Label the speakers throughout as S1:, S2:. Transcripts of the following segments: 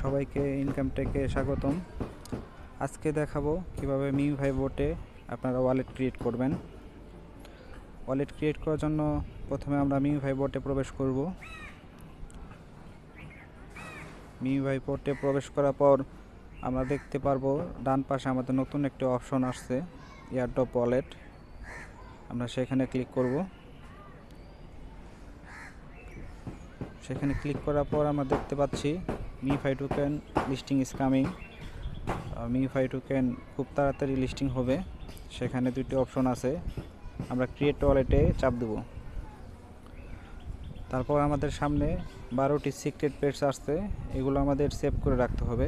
S1: সবাইকে ইনকাম টেকে স্বাগতম। আজকে দেখাবো কিভাবে মিউভাই বোটে আপনারা ওয়ালেট ক্রিয়েট করবেন। ওয়ালেট ক্রিয়েট করার জন্য প্রথমে আমরা মিউভাই বোটে প্রবেশ করব। মিউভাই বোটে প্রবেশ করার পর আমরা দেখতে পারবো ডান পাশে আমাদের নতুন একটি অপশন আসছে, এয়ারড্রপ ওয়ালেট। আমরা সেখানে ক্লিক করব। সেখানে ক্লিক করার পর আমরা দেখতে পাচ্ছি মিউভাই টোকেন লিস্টিং ইজ কামিং। মিউভাই টোকেন খুব তাড়াতাড়ি লিস্টিং হবে। সেখানে দুটি অপশন আছে, আমরা ক্রিয়েট ওয়ালেটে চাপ দেব। তারপর আমাদের সামনে 12টি সিক্রেট পেডস আসছে, এগুলো আমাদের সেভ করে রাখতে হবে।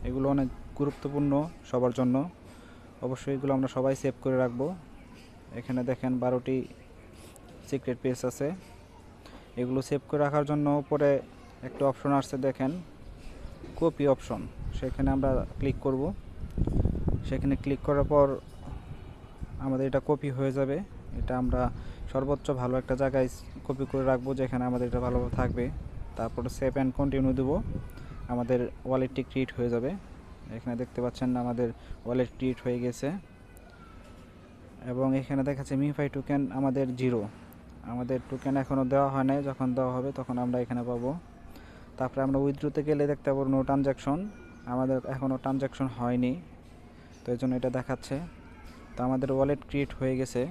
S1: এগুলো অনেক গুরুত্বপূর্ণ সবার জন্য, অবশ্যই এগুলো আমরা সবাই সেভ করে রাখবো। এখানে দেখেন 12টি সিক্রেট পেডস আছে, এগুলো সেভ করে রাখার জন্য উপরে একটা অপশন আসছে, দেখেন কপি অপশন। সেখানে আমরা ক্লিক করব। সেখানে ক্লিক করার পর আমাদের এটা কপি হয়ে যাবে। এটা আমরা সর্বোচ্চ ভালো একটা জায়গায় কপি করে রাখবো, যেখানে আমাদের এটা ভালোভাবে থাকবে। তারপর সেভ অ্যান্ড কন্টিনিউ দেবো, আমাদের ওয়ালেটটি ক্রিয়েট হয়ে যাবে। এখানে দেখতে পাচ্ছেন আমাদের ওয়ালেট ক্রিয়েট হয়ে গেছে এবং এখানে দেখাচ্ছে মিউভাই টোকেন আমাদের 0। আমাদের টোকেন এখনও দেওয়া হয় নাই, যখন দেওয়া হবে তখন আমরা এখানে পাবো। তারপরে আমরা উইথড্রোতে গেলে দেখতে পাবো নো ট্রানজ্যাকশন, আমাদের এখনও ট্রানজ্যাকশন হয়নি, তো এই জন্য এটা দেখাচ্ছে। তো আমাদের ওয়ালেট ক্রিয়েট হয়ে গেছে।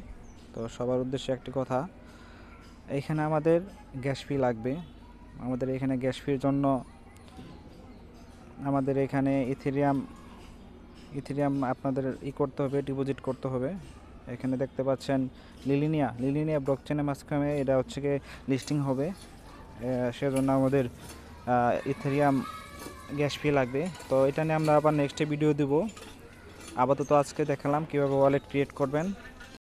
S1: তো সবার উদ্দেশ্যে একটি কথা, এইখানে আমাদের গ্যাস ফি লাগবে। আমাদের এখানে গ্যাস ফির জন্য আমাদের এখানে ইথেরিয়াম আপনাদের করতে হবে, ডিপোজিট করতে হবে। এখানে দেখতে পাচ্ছেন লিলিনিয়া ব্লকচেনের মাঝখানে এটা হচ্ছে গিয়ে লিস্টিং হবে, সেজন্য আমাদের ইথেরিয়াম গ্যাস ফি লাগবে। তো এটা নিয়ে আমরা আবার নেক্সট ভিডিও দেব। আপাতত আজকে দেখালাম কীভাবে ওয়ালেট ক্রিয়েট করবেন।